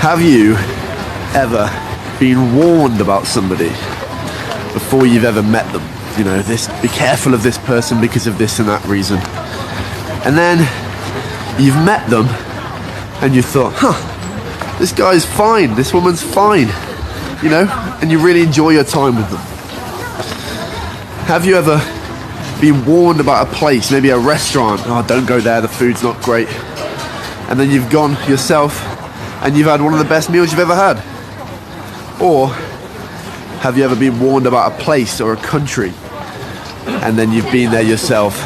Have you ever been warned about somebody before you've ever met them? You know, this, be careful of this person because of this and that reason. And then you've met them and you thought, this guy's fine, this woman's fine, you know, and you really enjoy your time with them. Have you ever been warned about a place, maybe a restaurant? Oh, don't go there, the food's not great. And then you've gone yourself and you've had one of the best meals you've ever had. Or have you ever been warned about a place or a country and then you've been there yourself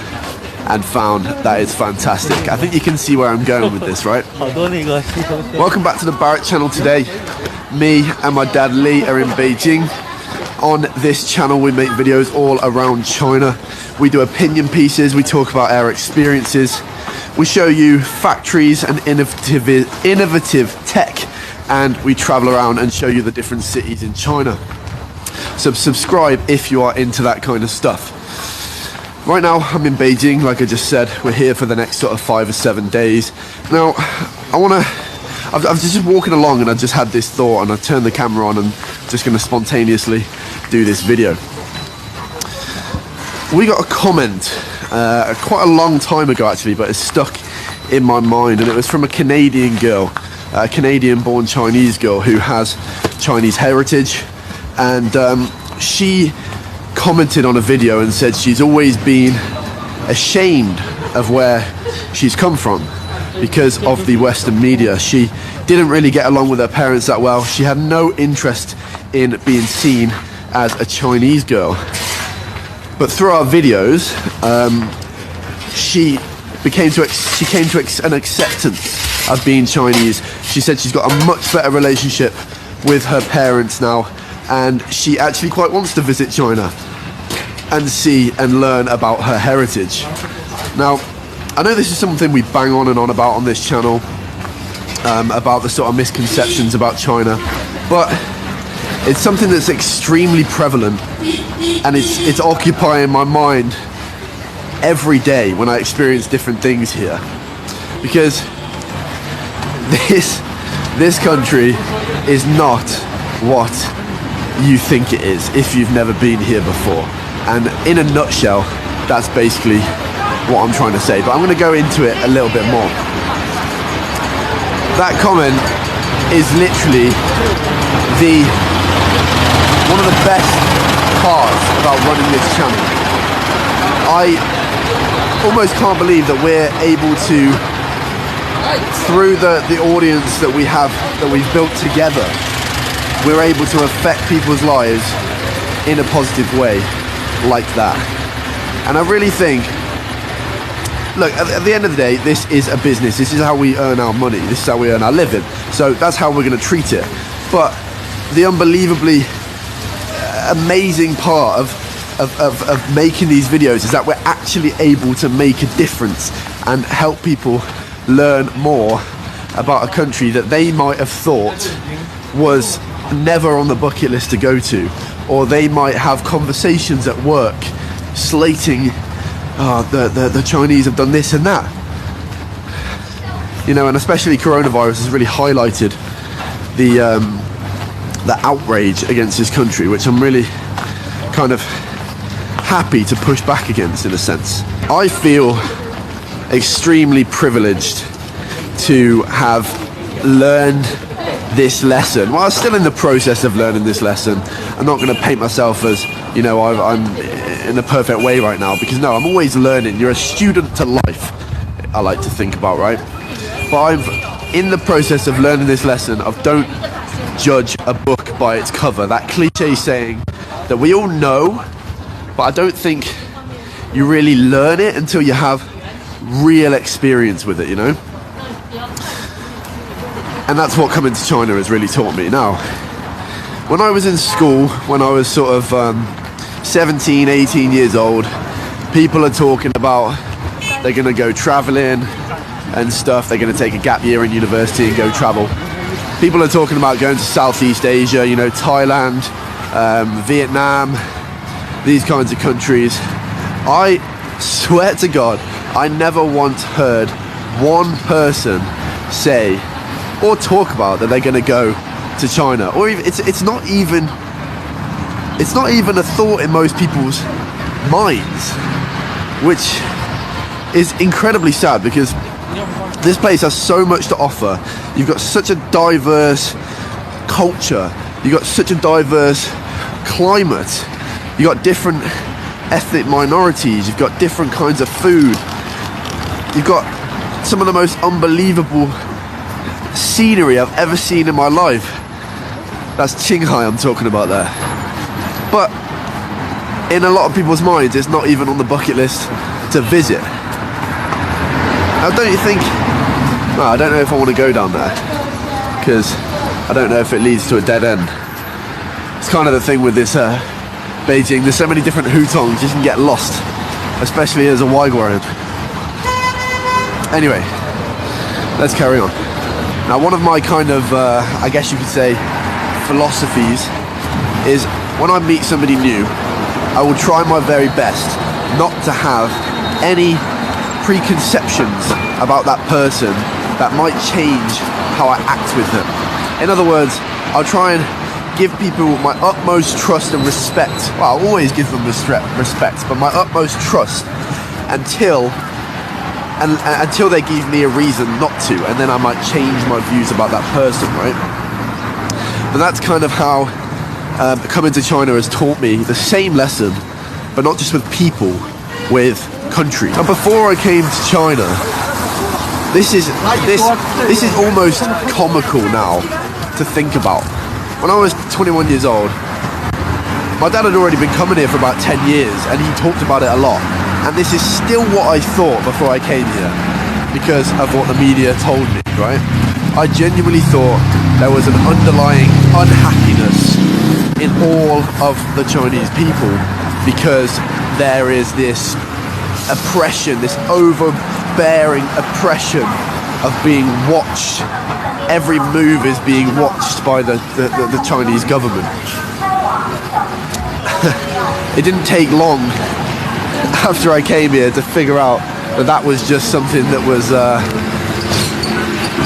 and found that it's fantastic? I think you can see where I'm going with this, right? Welcome back to the Barrett channel today. Me and my dad Lee are in Beijing. On this channel we make videos all around China. We do opinion pieces, we talk about our experiences, we show you factories and innovative tech, and we travel around and show you the different cities in China. So subscribe if you are into that kind of stuff. Right now I'm in Beijing, like I just said. We're here for the next sort of 5 or 7 days. Now I was just walking along and I just had this thought, and I turned the camera on and just going to spontaneously do this video. We got a comment quite a long time ago actually, but it's stuck in my mind, and it was from a Canadian girl, a Canadian born Chinese girl who has Chinese heritage, and she commented on a video and said she's always been ashamed of where she's come from because of the Western media. She didn't really get along with her parents that well. She had no interest in being seen as a Chinese girl. But through our videos, she came to an acceptance of being Chinese. She said she's got a much better relationship with her parents now, and she actually quite wants to visit China and see and learn about her heritage. Now, I know this is something we bang on and on about on this channel, about the sort of misconceptions about China, but it's something that's extremely prevalent, and it's occupying my mind every day when I experience different things here, because this country is not what you think it is if you've never been here before. And in a nutshell, that's basically what I'm trying to say, but I'm going to go into it a little bit more. That comment is literally one of the best parts about running this channel. I almost can't believe that we're able to, through the audience that we have, that we've built together, we're able to affect people's lives in a positive way like that. And I really think, look, at the end of the day, this is a business. This is how we earn our money. This is how we earn our living. So that's how we're going to treat it. But the unbelievably amazing part of making these videos is that we're actually able to make a difference and help people learn more about a country that they might have thought was never on the bucket list to go to, or they might have conversations at work slating, the Chinese have done this and that, you know. And especially coronavirus has really highlighted the outrage against this country, which I'm really kind of happy to push back against in a sense. I feel extremely privileged to have learned this lesson. Well, I'm still in the process of learning this lesson. I'm not going to paint myself as, you know, I'm in a perfect way right now, because no, I'm always learning. You're a student to life, I like to think about, right? But I'm in the process of learning this lesson of don't judge a book by its cover. That cliche saying that we all know, but I don't think you really learn it until you have real experience with it, you know? And that's what coming to China has really taught me. Now, when I was in school, when I was sort of 17, 18 years old, people are talking about they're going to go traveling and stuff. They're going to take a gap year in university and go travel. People are talking about going to Southeast Asia, you know, Thailand, Vietnam, these kinds of countries. I swear to God, I never once heard one person say or talk about that they're going to go to China, or even, it's not even a thought in most people's minds, which is incredibly sad, because this place has so much to offer. You've got such a diverse culture, you've got such a diverse climate, you've got different ethnic minorities, you've got different kinds of food, you've got some of the most unbelievable scenery I've ever seen in my life. That's Qinghai I'm talking about there. But in a lot of people's minds, it's not even on the bucket list to visit. Now, don't you think... No, I don't know if I want to go down there, because I don't know if it leads to a dead end. It's kind of the thing with this Beijing. There's so many different hutongs, you can get lost, especially as a Waiguaran. Anyway, let's carry on. Now, one of my kind of, I guess you could say, philosophies is when I meet somebody new, I will try my very best not to have any preconceptions about that person that might change how I act with them. In other words, I'll try and give people my utmost trust and respect. Well, I'll always give them respect, but my utmost trust until they give me a reason not to, and then I might change my views about that person, right? And that's kind of how coming to China has taught me the same lesson, but not just with people, with countries. And before I came to China, this is almost comical now to think about. When I was 21 years old, my dad had already been coming here for about 10 years, and he talked about it a lot. And this is still what I thought before I came here, because of what the media told me, right? I genuinely thought there was an underlying unhappiness in all of the Chinese people, because there is this oppression, this overbearing oppression of being watched. Every move is being watched by the Chinese government. It didn't take long after I came here to figure out that was just something that was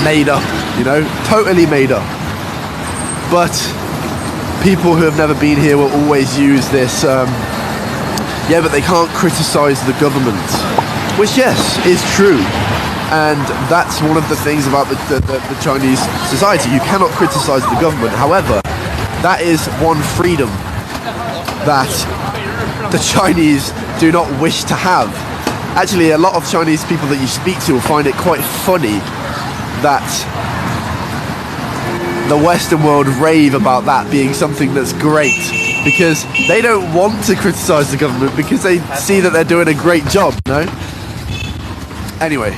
made up, you know, totally made up. But people who have never been here will always use this, yeah, but they can't criticize the government, which, yes, is true. And that's one of the things about the Chinese society. You cannot criticize the government. However, that is one freedom that the Chinese do not wish to have. Actually, a lot of Chinese people that you speak to will find it quite funny that the Western world rave about that being something that's great, because they don't want to criticize the government, because they see that they're doing a great job, no? Anyway,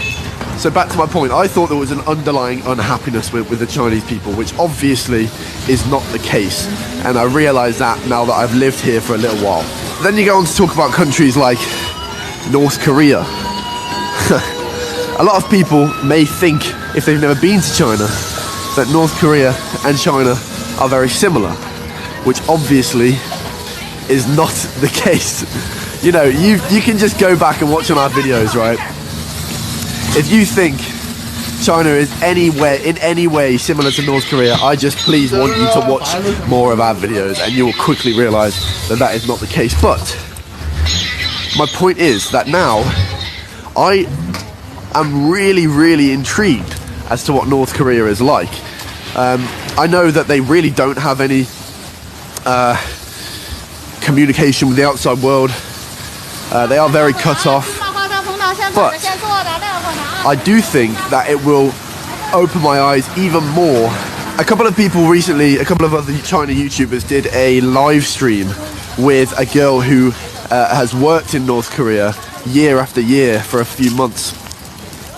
so back to my point. I thought there was an underlying unhappiness with the Chinese people, which obviously is not the case. And I realise that now that I've lived here for a little while. Then you go on to talk about countries like North Korea. A lot of people may think, if they've never been to China, that North Korea and China are very similar, which obviously is not the case. You know, you can just go back and watch on our videos, right? If you think China is in any way similar to North Korea, I just please want you to watch more of our videos, and you will quickly realise that that is not the case. But my point is that now I am really, really intrigued as to what North Korea is like. I know that they really don't have any communication with the outside world. They are very cut off. But I do think that it will open my eyes even more. A couple of people recently, a couple of other China YouTubers did a live stream with a girl who has worked in North Korea year after year for a few months.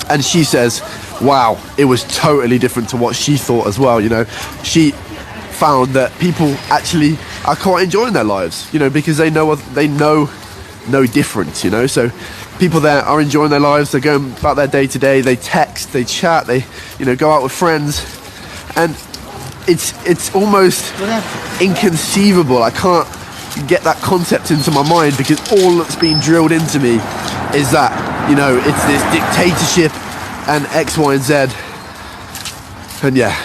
And she says, wow, it was totally different to what she thought as well. You know, she found that people actually are quite enjoying their lives, you know, because they know no different, you know. So people there are enjoying their lives. They're going about their day to day. They text, they chat, they, you know, go out with friends, and it's almost inconceivable. I can't get that concept into my mind, because all that's been drilled into me is that, you know, it's this dictatorship and X, Y, and Z. And yeah,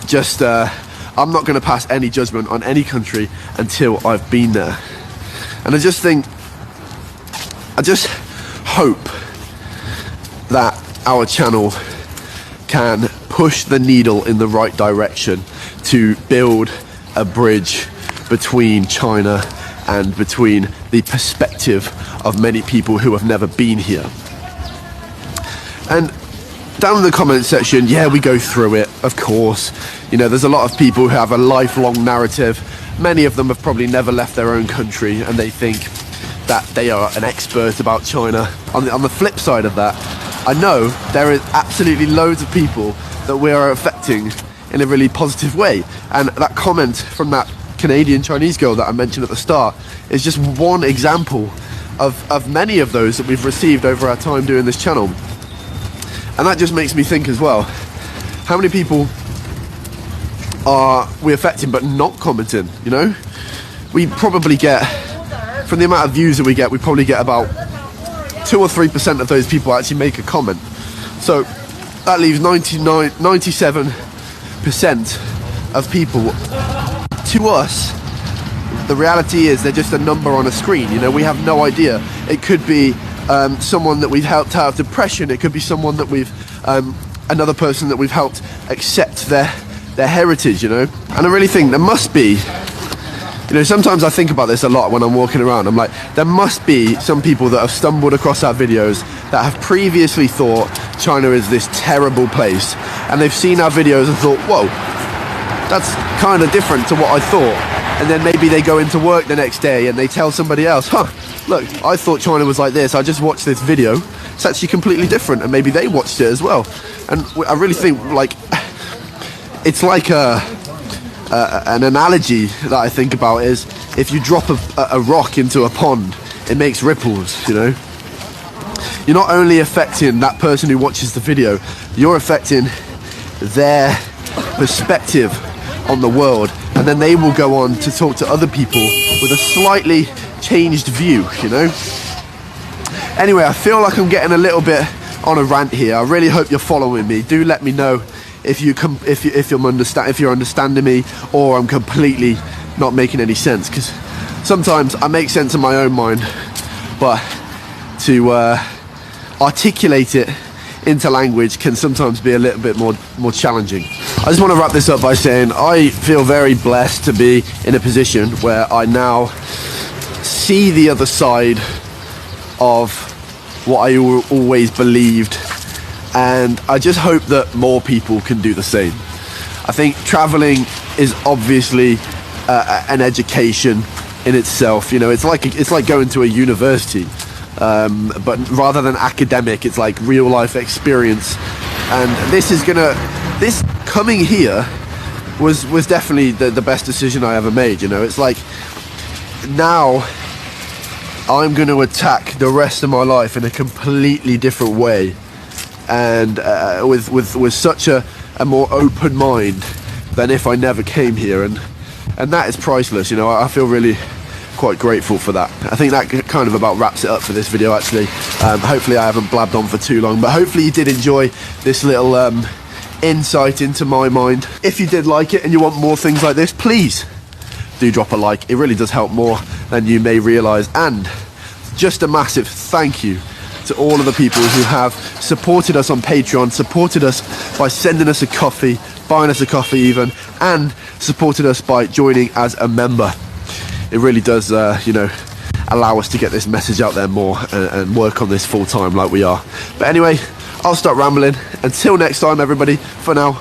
just I'm not going to pass any judgment on any country until I've been there. And I just hope that our channel can push the needle in the right direction to build a bridge between China and between the perspective of many people who have never been here. And down in the comment section, yeah, we go through it, of course. You know, there's a lot of people who have a lifelong narrative. Many of them have probably never left their own country, and they think that they are an expert about China. On the flip side of that, I know there is absolutely loads of people that we are affecting in a really positive way. And that comment from that Canadian Chinese girl that I mentioned at the start is just one example of many of those that we've received over our time doing this channel. And that just makes me think as well, how many people are we affecting but not commenting, you know? We probably get, from the amount of views that we probably get about 2 or 3% of those people actually make a comment. So that leaves 97% of people. To us, the reality is they're just a number on a screen. You know, we have no idea. It could be someone that we've helped out of depression. It could be someone that we've, another person that we've helped accept their heritage, you know. And I really think there must be, you know, sometimes I think about this a lot when I'm walking around. I'm like, there must be some people that have stumbled across our videos that have previously thought China is this terrible place, and they've seen our videos and thought, whoa, that's kind of different to what I thought. And then maybe they go into work the next day and they tell somebody else, look, I thought China was like this, I just watched this video, it's actually completely different, and maybe they watched it as well. And I really think, like, it's like an analogy that I think about is, if you drop a rock into a pond, it makes ripples, you know. You're not only affecting that person who watches the video, you're affecting their perspective on the world, and then they will go on to talk to other people with a slightly changed view, you know. Anyway, I feel like I'm getting a little bit on a rant here. I really hope you're following me. Do let me know if you're understanding me, or I'm completely not making any sense, because sometimes I make sense in my own mind, but to articulate it into language can sometimes be a little bit more challenging. I just want to wrap this up by saying I feel very blessed to be in a position where I now see the other side of what I always believed, and I just hope that more people can do the same. I think traveling is obviously an education in itself. You know, it's like going to a university, but rather than academic, it's like real life experience. And this coming here was definitely the best decision I ever made. You know, it's like now I'm going to attack the rest of my life in a completely different way, and with such a more open mind than if I never came here, and that is priceless. You know, I feel really quite grateful for that. I think that kind of about wraps it up for this video, actually. Hopefully I haven't blabbed on for too long, but hopefully you did enjoy this little insight into my mind. If you did like it and you want more things like this, please do drop a like. It really does help more than you may realize. And just a massive thank you to all of the people who have supported us on Patreon, supported us by sending us a coffee, buying us a coffee even, and supported us by joining as a member. It really does, you know, allow us to get this message out there more and work on this full time like we are. But anyway, I'll stop rambling. Until next time, everybody, for now.